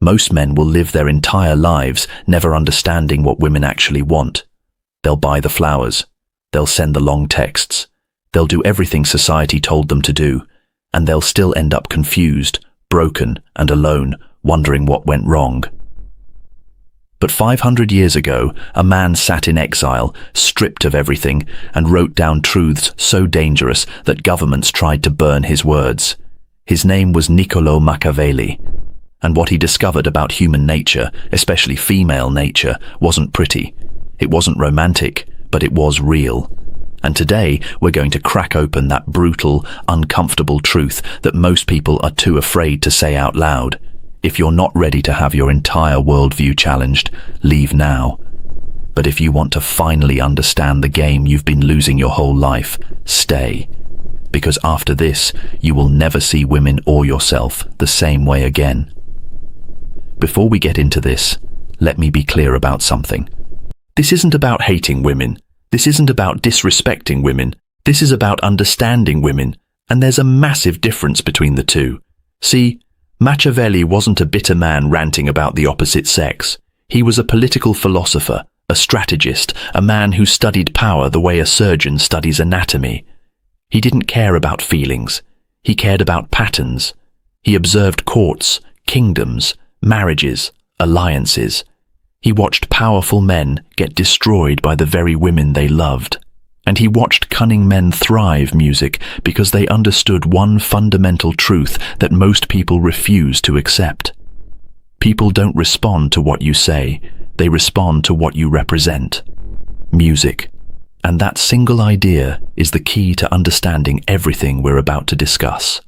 Most men will live their entire lives never understanding what women actually want. They'll buy the flowers. They'll send the long texts. They'll do everything society told them to do, and they'll still end up confused, broken, and alone, wondering what went wrong. But 500 years ago, a man sat in exile, stripped of everything, and wrote down truths so dangerous that governments tried to burn his words. His name was Niccolò Machiavelli, and what he discovered about human nature, especially female nature, wasn't pretty. It wasn't romantic, but it was real. And today, we're going to crack open that brutal, uncomfortable truth that most people are too afraid to say out loud. If you're not ready to have your entire worldview challenged, leave now. But if you want to finally understand the game you've been losing your whole life, stay. Because after this, you will never see women or yourself the same way again. Before we get into this, let me be clear about something. This isn't about hating women. This isn't about disrespecting women. This is about understanding women, and there's a massive difference between the two. See, Machiavelli wasn't a bitter man ranting about the opposite sex. He was a political philosopher, a strategist, a man who studied power the way a surgeon studies anatomy. He didn't care about feelings. He cared about patterns. He observed courts, kingdoms, marriages, alliances. He watched powerful men get destroyed by the very women they loved. And he watched cunning men thrive music because they understood one fundamental truth that most people refuse to accept. People don't respond to what you say, they respond to what you represent. Music. And that single idea is the key to understanding everything we're about to discuss.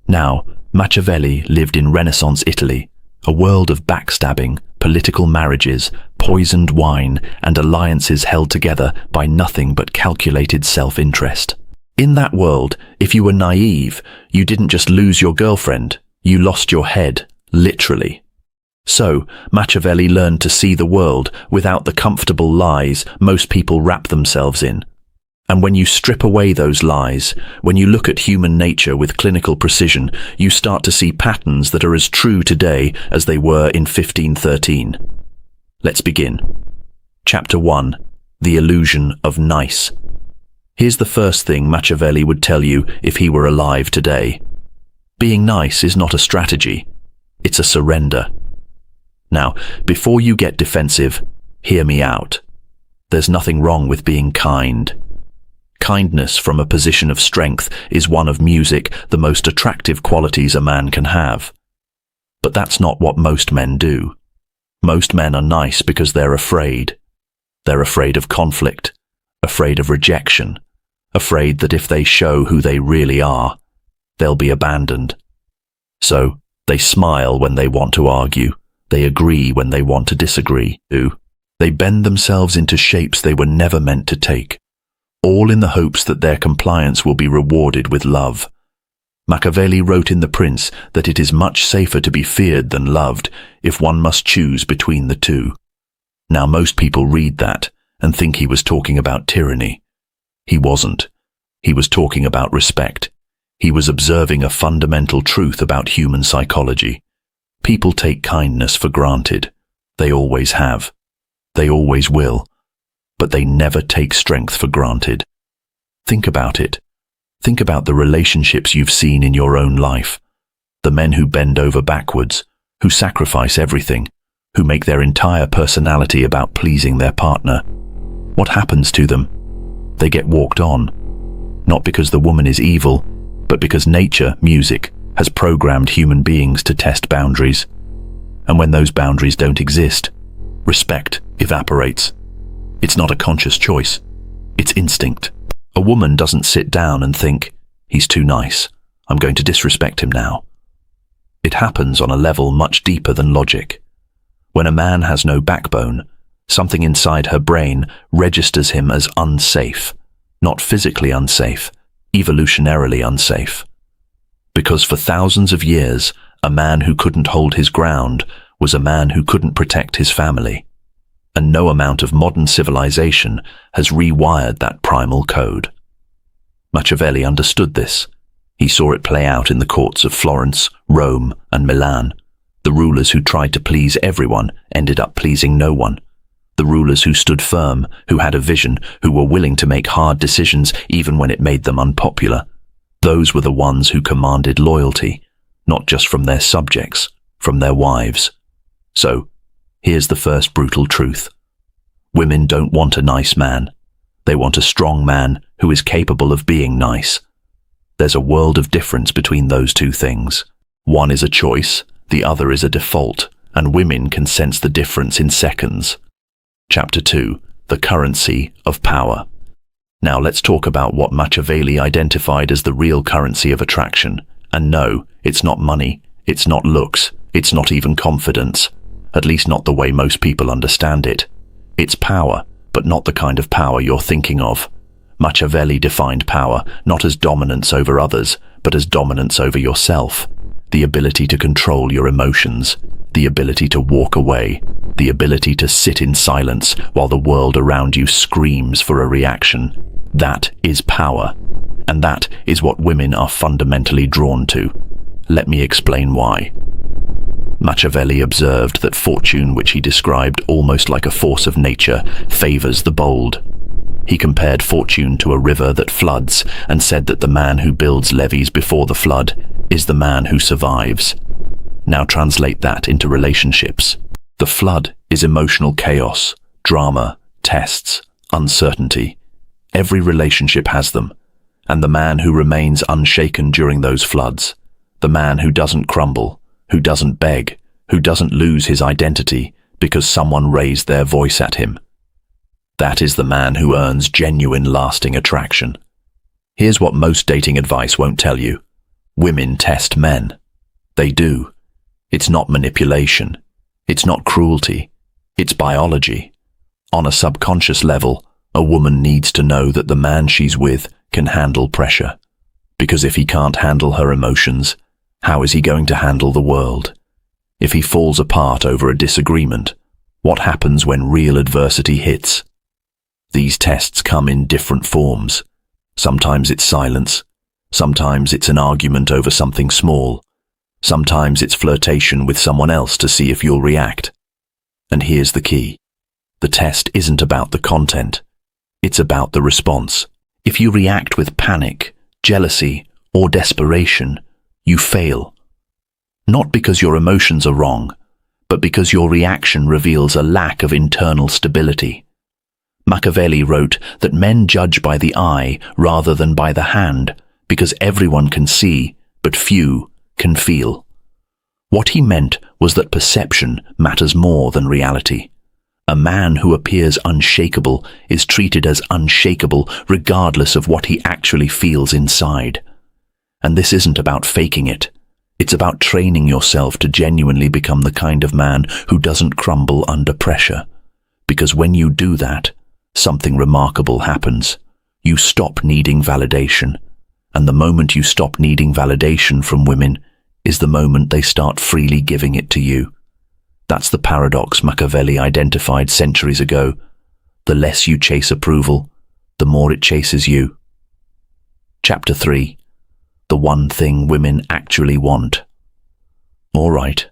Now, Machiavelli lived in Renaissance Italy, a world of backstabbing, political marriages, poisoned wine, and alliances held together by nothing but calculated self-interest. In that world, if you were naive, you didn't just lose your girlfriend, you lost your head, literally. So, Machiavelli learned to see the world without the comfortable lies most people wrap themselves in. And when you strip away those lies, when you look at human nature with clinical precision, you start to see patterns that are as true today as they were in 1513. Let's begin. Chapter 1. The Illusion of Nice. Here's the first thing Machiavelli would tell you if he were alive today. Being nice is not a strategy. It's a surrender. Now, before you get defensive, hear me out. There's nothing wrong with being kind. Kindness from a position of strength is one of music the most attractive qualities a man can have. But that's not what most men do. Most men are nice because they're afraid. They're afraid of conflict, afraid of rejection, afraid that if they show who they really are, they'll be abandoned. So, they smile when they want to argue. They agree when they want to disagree. They bend themselves into shapes they were never meant to take, all in the hopes that their compliance will be rewarded with love. Machiavelli wrote in The Prince that it is much safer to be feared than loved if one must choose between the two. Now most people read that and think he was talking about tyranny. He wasn't. He was talking about respect. He was observing a fundamental truth about human psychology. People take kindness for granted. They always have. They always will. But they never take strength for granted. Think about it. Think about the relationships you've seen in your own life. The men who bend over backwards, who sacrifice everything, who make their entire personality about pleasing their partner. What happens to them? They get walked on. Not because the woman is evil, but because nature, music, has programmed human beings to test boundaries. And when those boundaries don't exist, respect evaporates. It's not a conscious choice. It's instinct. A woman doesn't sit down and think, he's too nice, I'm going to disrespect him now. It happens on a level much deeper than logic. When a man has no backbone, something inside her brain registers him as unsafe, not physically unsafe, evolutionarily unsafe. Because for thousands of years, a man who couldn't hold his ground was a man who couldn't protect his family. And no amount of modern civilization has rewired that primal code. Machiavelli understood this. He saw it play out in the courts of Florence, Rome, and Milan. The rulers who tried to please everyone ended up pleasing no one. The rulers who stood firm, who had a vision, who were willing to make hard decisions even when it made them unpopular, those were the ones who commanded loyalty, not just from their subjects, from their wives. So, here's the first brutal truth. Women don't want a nice man. They want a strong man who is capable of being nice. There's a world of difference between those two things. One is a choice, the other is a default, and women can sense the difference in seconds. Chapter 2. The currency of power. Now let's talk about what Machiavelli identified as the real currency of attraction. And no, it's not money, it's not looks, it's not even confidence. At least not the way most people understand it. It's power, but not the kind of power you're thinking of. Machiavelli defined power not as dominance over others, but as dominance over yourself. The ability to control your emotions, the ability to walk away, the ability to sit in silence while the world around you screams for a reaction. That is power, and that is what women are fundamentally drawn to. Let me explain why. Machiavelli observed that fortune, which he described almost like a force of nature, favors the bold. He compared fortune to a river that floods and said that the man who builds levees before the flood is the man who survives. Now translate that into relationships. The flood is emotional chaos, drama, tests, uncertainty. Every relationship has them, and the man who remains unshaken during those floods, the man who doesn't crumble, who doesn't beg, who doesn't lose his identity because someone raised their voice at him. That is the man who earns genuine, lasting attraction. Here's what most dating advice won't tell you. Women test men. They do. It's not manipulation. It's not cruelty. It's biology. On a subconscious level, a woman needs to know that the man she's with can handle pressure. Because if he can't handle her emotions, how is he going to handle the world? If he falls apart over a disagreement, what happens when real adversity hits? These tests come in different forms. Sometimes it's silence. Sometimes it's an argument over something small. Sometimes it's flirtation with someone else to see if you'll react. And here's the key. The test isn't about the content. It's about the response. If you react with panic, jealousy, or desperation, you fail. Not because your emotions are wrong, but because your reaction reveals a lack of internal stability. Machiavelli wrote that men judge by the eye rather than by the hand, because everyone can see, but few can feel. What he meant was that perception matters more than reality. A man who appears unshakable is treated as unshakable regardless of what he actually feels inside. And this isn't about faking it. It's about training yourself to genuinely become the kind of man who doesn't crumble under pressure. Because when you do that, something remarkable happens. You stop needing validation. And the moment you stop needing validation from women is the moment they start freely giving it to you. That's the paradox Machiavelli identified centuries ago. The less you chase approval, the more it chases you. Chapter 3. The one thing women actually want. All right,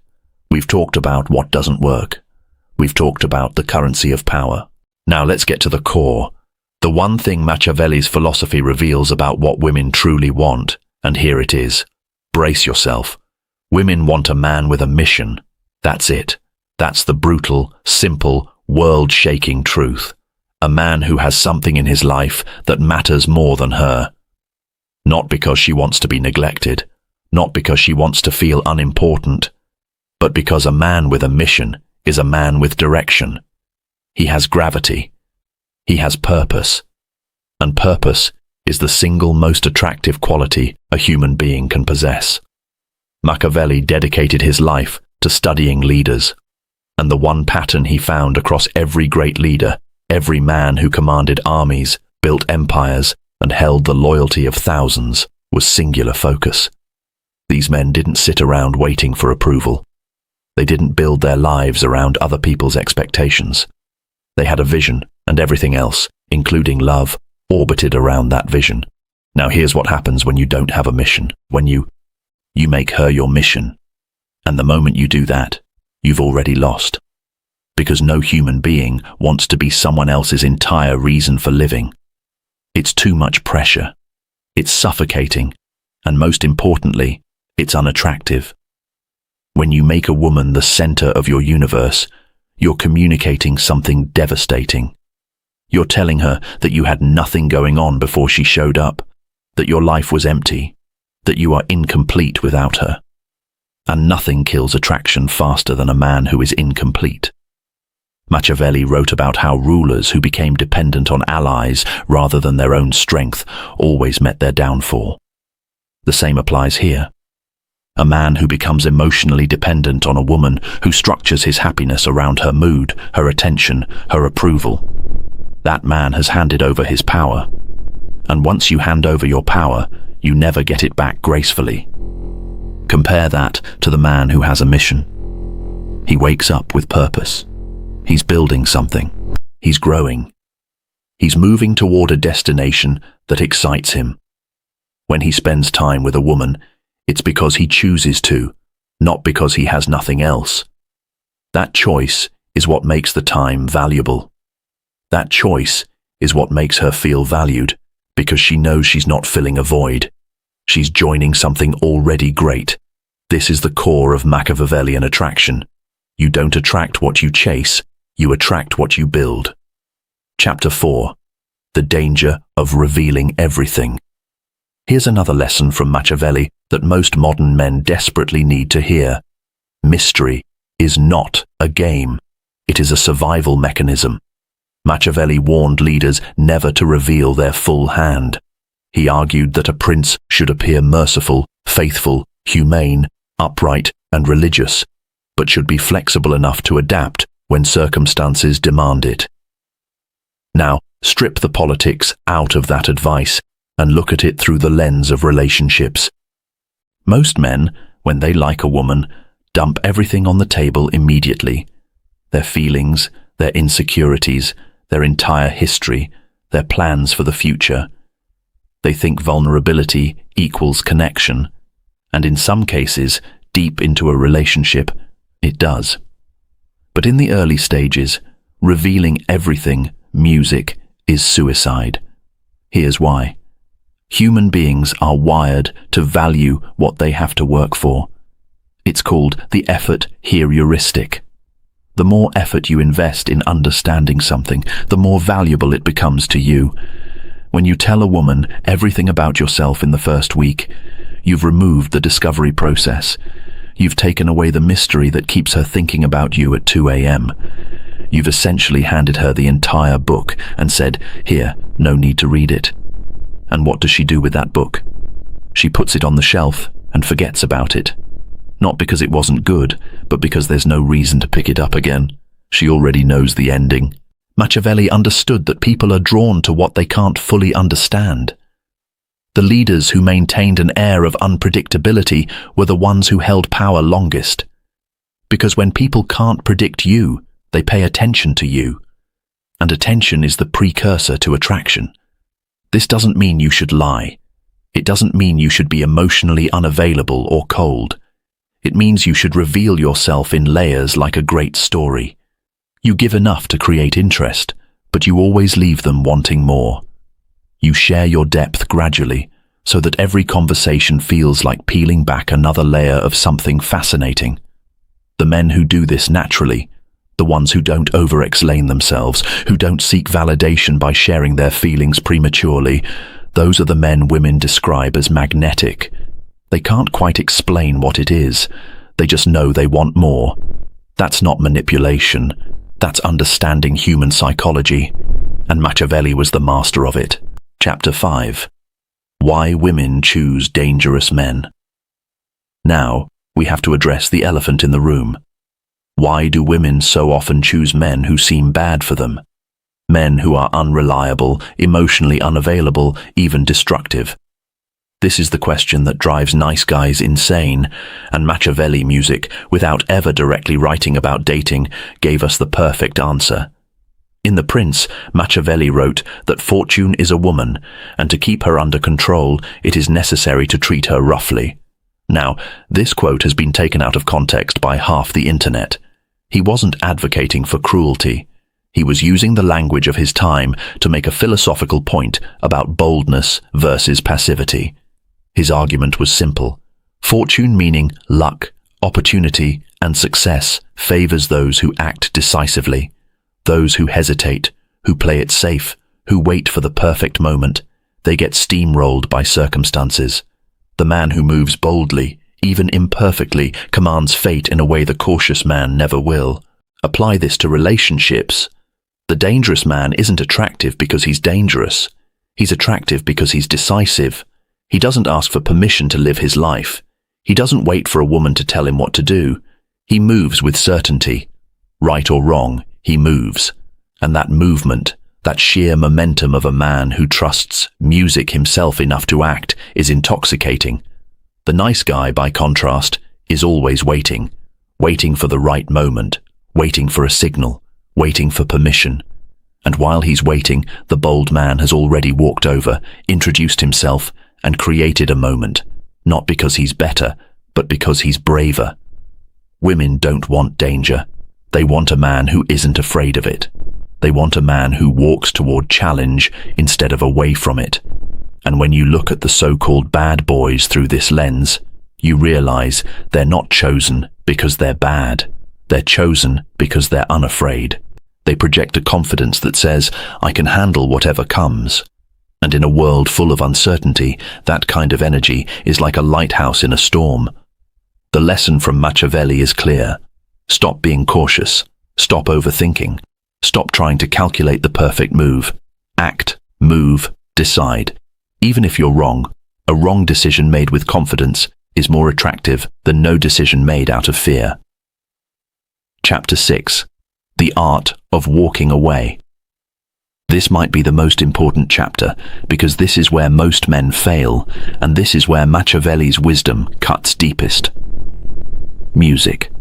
we've talked about what doesn't work. We've talked about the currency of power. Now let's get to the core. The one thing Machiavelli's philosophy reveals about what women truly want, and here it is. Brace yourself. Women want a man with a mission. That's it. That's the brutal, simple, world-shaking truth. A man who has something in his life that matters more than her. Not because she wants to be neglected, not because she wants to feel unimportant, but because a man with a mission is a man with direction. He has gravity. He has purpose. And purpose is the single most attractive quality a human being can possess. Machiavelli dedicated his life to studying leaders. And the one pattern he found across every great leader, every man who commanded armies, built empires, and held the loyalty of thousands, was singular focus. These men didn't sit around waiting for approval. They didn't build their lives around other people's expectations. They had a vision, and everything else, including love, orbited around that vision. Now here's what happens when you don't have a mission. When you make her your mission. And the moment you do that, you've already lost. Because no human being wants to be someone else's entire reason for living. It's too much pressure. It's suffocating. And most importantly, it's unattractive. When you make a woman the center of your universe, you're communicating something devastating. You're telling her that you had nothing going on before she showed up, that your life was empty, that you are incomplete without her. And nothing kills attraction faster than a man who is incomplete. Machiavelli wrote about how rulers who became dependent on allies rather than their own strength always met their downfall. The same applies here. A man who becomes emotionally dependent on a woman who structures his happiness around her mood, her attention, her approval. That man has handed over his power. And once you hand over your power, you never get it back gracefully. Compare that to the man who has a mission. He wakes up with purpose. He's building something. He's growing. He's moving toward a destination that excites him. When he spends time with a woman, it's because he chooses to, not because he has nothing else. That choice is what makes the time valuable. That choice is what makes her feel valued, because she knows she's not filling a void. She's joining something already great. This is the core of Machiavellian attraction. You don't attract what you chase, you attract what you build. Chapter 4. The danger of revealing everything. Here's another lesson from Machiavelli that most modern men desperately need to hear. Mystery is not a game. It is a survival mechanism. Machiavelli warned leaders never to reveal their full hand. He argued that a prince should appear merciful, faithful, humane, upright, and religious, but should be flexible enough to adapt when circumstances demand it. Now, strip the politics out of that advice and look at it through the lens of relationships. Most men, when they like a woman, dump everything on the table immediately. Their feelings, their insecurities, their entire history, their plans for the future. They think vulnerability equals connection, and in some cases, deep into a relationship, it does. But in the early stages, revealing everything, music, is suicide. Here's why. Human beings are wired to value what they have to work for. It's called the effort heuristic. The more effort you invest in understanding something, the more valuable it becomes to you. When you tell a woman everything about yourself in the first week, you've removed the discovery process. You've taken away the mystery that keeps her thinking about you at 2 a.m. You've essentially handed her the entire book and said, "Here, no need to read it." And what does she do with that book? She puts it on the shelf and forgets about it. Not because it wasn't good, but because there's no reason to pick it up again. She already knows the ending. Machiavelli understood that people are drawn to what they can't fully understand. The leaders who maintained an air of unpredictability were the ones who held power longest. Because when people can't predict you, they pay attention to you. And attention is the precursor to attraction. This doesn't mean you should lie. It doesn't mean you should be emotionally unavailable or cold. It means you should reveal yourself in layers like a great story. You give enough to create interest, but you always leave them wanting more. You share your depth gradually, so that every conversation feels like peeling back another layer of something fascinating. The men who do this naturally, the ones who don't over-explain themselves, who don't seek validation by sharing their feelings prematurely, those are the men women describe as magnetic. They can't quite explain what it is. They just know they want more. That's not manipulation. That's understanding human psychology. And Machiavelli was the master of it. Chapter 5. Why women choose dangerous men. Now, we have to address the elephant in the room. Why do women so often choose men who seem bad for them? Men who are unreliable, emotionally unavailable, even destructive. This is the question that drives nice guys insane, and Machiavelli music, without ever directly writing about dating, gave us the perfect answer. In The Prince, Machiavelli wrote that fortune is a woman, and to keep her under control, it is necessary to treat her roughly. Now, this quote has been taken out of context by half the internet. He wasn't advocating for cruelty. He was using the language of his time to make a philosophical point about boldness versus passivity. His argument was simple. Fortune, meaning luck, opportunity, and success, favors those who act decisively. Those who hesitate, who play it safe, who wait for the perfect moment, they get steamrolled by circumstances. The man who moves boldly, even imperfectly, commands fate in a way the cautious man never will. Apply this to relationships. The dangerous man isn't attractive because he's dangerous. He's attractive because he's decisive. He doesn't ask for permission to live his life. He doesn't wait for a woman to tell him what to do. He moves with certainty. Right or wrong, he moves. And that movement, that sheer momentum of a man who trusts music himself enough to act, is intoxicating. The nice guy, by contrast, is always waiting. Waiting for the right moment, waiting for a signal, waiting for permission. And while he's waiting, the bold man has already walked over, introduced himself, and created a moment, not because he's better, but because he's braver. Women don't want danger. They want a man who isn't afraid of it. They want a man who walks toward challenge instead of away from it. And when you look at the so-called bad boys through this lens, you realize they're not chosen because they're bad. They're chosen because they're unafraid. They project a confidence that says, I can handle whatever comes. And in a world full of uncertainty, that kind of energy is like a lighthouse in a storm. The lesson from Machiavelli is clear. Stop being cautious. Stop overthinking. Stop trying to calculate the perfect move. Act, move, decide. Even if you're wrong, a wrong decision made with confidence is more attractive than no decision made out of fear. Chapter 6. The Art of Walking Away. This might be the most important chapter because this is where most men fail, and this is where Machiavelli's wisdom cuts deepest. Music.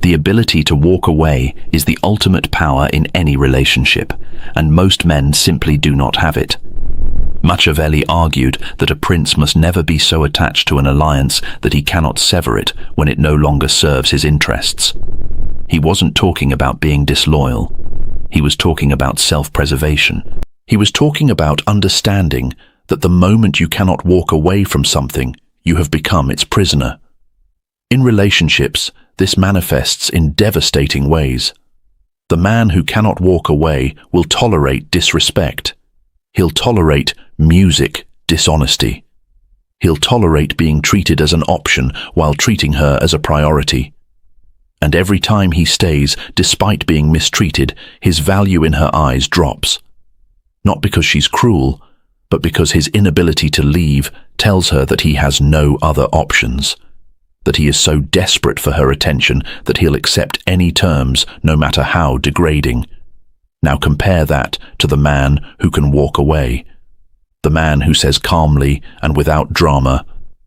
The ability to walk away is the ultimate power in any relationship, and most men simply do not have it. Machiavelli argued that a prince must never be so attached to an alliance that he cannot sever it when it no longer serves his interests. He wasn't talking about being disloyal. He was talking about self-preservation. He was talking about understanding that the moment you cannot walk away from something, you have become its prisoner. In relationships, this manifests in devastating ways. The man who cannot walk away will tolerate disrespect. He'll tolerate music dishonesty. He'll tolerate being treated as an option while treating her as a priority. And every time he stays, despite being mistreated, his value in her eyes drops. Not because she's cruel, but because his inability to leave tells her that he has no other options. That he is so desperate for her attention that he'll accept any terms, no matter how degrading. Now compare that to the man who can walk away. The man who says calmly and without drama,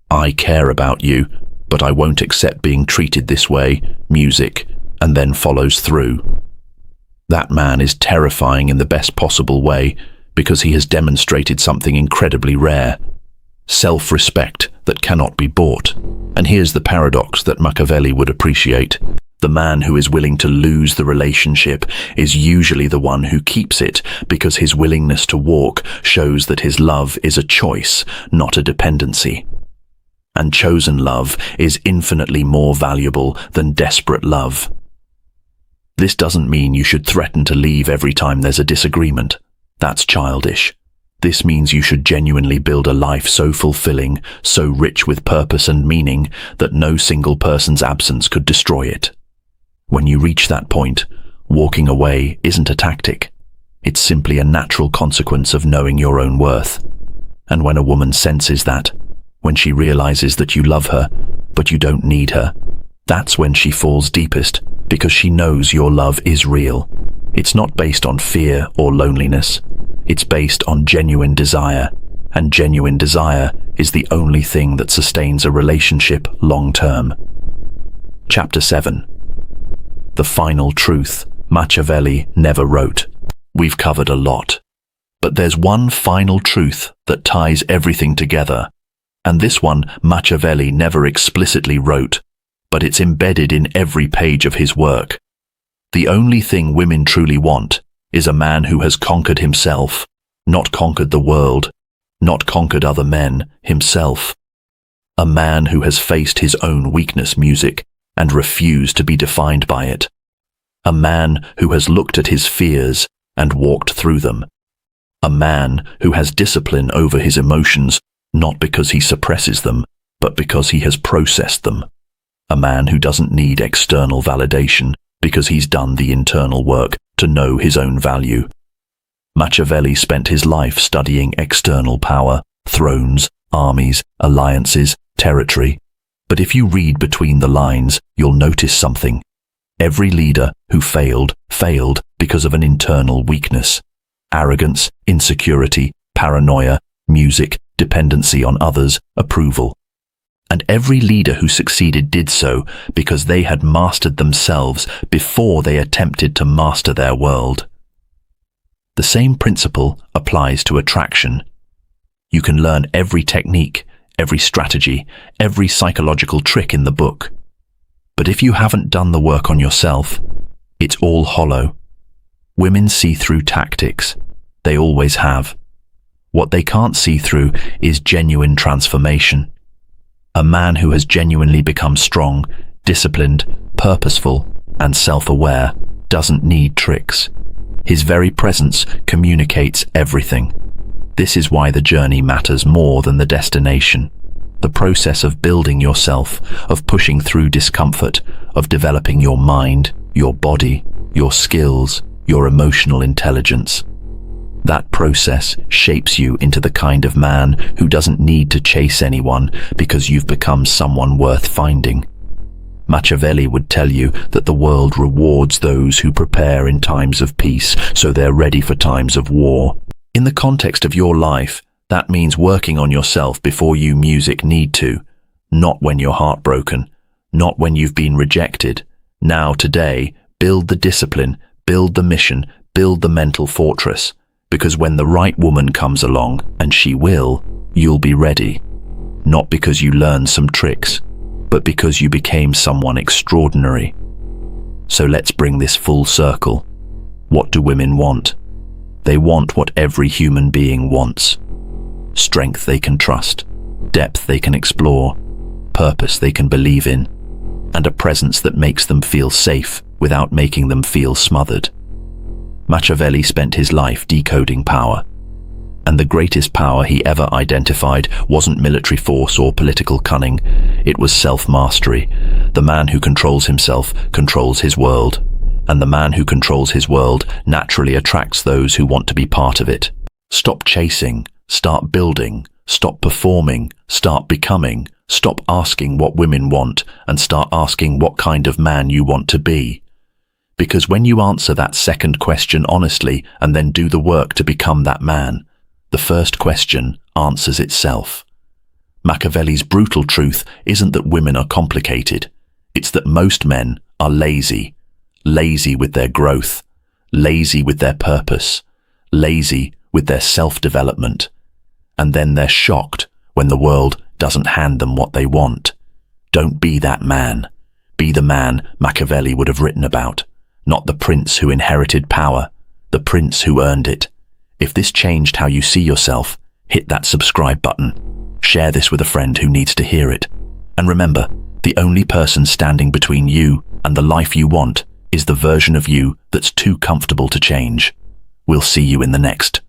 I care about you, but I won't accept being treated this way, music, and then follows through. That man is terrifying in the best possible way because he has demonstrated something incredibly rare. Self-respect that cannot be bought. And here's the paradox that Machiavelli would appreciate. The man who is willing to lose the relationship is usually the one who keeps it because his willingness to walk shows that his love is a choice, not a dependency. And chosen love is infinitely more valuable than desperate love. This doesn't mean you should threaten to leave every time there's a disagreement. That's childish. This means you should genuinely build a life so fulfilling, so rich with purpose and meaning, that no single person's absence could destroy it. When you reach that point, walking away isn't a tactic. It's simply a natural consequence of knowing your own worth. And when a woman senses that, when she realizes that you love her, but you don't need her, that's when she falls deepest, because she knows your love is real. It's not based on fear or loneliness. It's based on genuine desire, and genuine desire is the only thing that sustains a relationship long-term. Chapter 7. The Final Truth Machiavelli never wrote. We've covered a lot, but there's one final truth that ties everything together. And this one Machiavelli never explicitly wrote, but it's embedded in every page of his work. The only thing women truly want is a man who has conquered himself, not conquered the world, not conquered other men, himself. A man who has faced his own weakness, music, and refused to be defined by it. A man who has looked at his fears and walked through them. A man who has discipline over his emotions, not because he suppresses them, but because he has processed them. A man who doesn't need external validation because he's done the internal work to know his own value. Machiavelli spent his life studying external power, thrones, armies, alliances, territory. But if you read between the lines, you'll notice something. Every leader who failed because of an internal weakness. Arrogance, insecurity, paranoia, music, dependency on others, approval. And every leader who succeeded did so because they had mastered themselves before they attempted to master their world. The same principle applies to attraction. You can learn every technique, every strategy, every psychological trick in the book. But if you haven't done the work on yourself, it's all hollow. Women see through tactics. They always have. What they can't see through is genuine transformation. A man who has genuinely become strong, disciplined, purposeful, and self-aware doesn't need tricks. His very presence communicates everything. This is why the journey matters more than the destination. The process of building yourself, of pushing through discomfort, of developing your mind, your body, your skills, your emotional intelligence. That process shapes you into the kind of man who doesn't need to chase anyone because you've become someone worth finding. Machiavelli would tell you that the world rewards those who prepare in times of peace, so they're ready for times of war. In the context of your life, that means working on yourself before you music need to, not when you're heartbroken, not when you've been rejected. Now, today, build the discipline, build the mission, build the mental fortress. Because when the right woman comes along, and she will, you'll be ready. Not because you learned some tricks, but because you became someone extraordinary. So let's bring this full circle. What do women want? They want what every human being wants. Strength they can trust, depth they can explore, purpose they can believe in, and a presence that makes them feel safe without making them feel smothered. Machiavelli spent his life decoding power, and the greatest power he ever identified wasn't military force or political cunning, it was self-mastery. The man who controls himself controls his world, and the man who controls his world naturally attracts those who want to be part of it. Stop chasing, start building, stop performing, start becoming, stop asking what women want, and start asking what kind of man you want to be. Because when you answer that second question honestly and then do the work to become that man, the first question answers itself. Machiavelli's brutal truth isn't that women are complicated. It's that most men are lazy. Lazy with their growth, lazy with their purpose, lazy with their self-development. And then they're shocked when the world doesn't hand them what they want. Don't be that man. Be the man Machiavelli would have written about. Not the prince who inherited power, the prince who earned it. If this changed how you see yourself, hit that subscribe button. Share this with a friend who needs to hear it. And remember, the only person standing between you and the life you want is the version of you that's too comfortable to change. We'll see you in the next.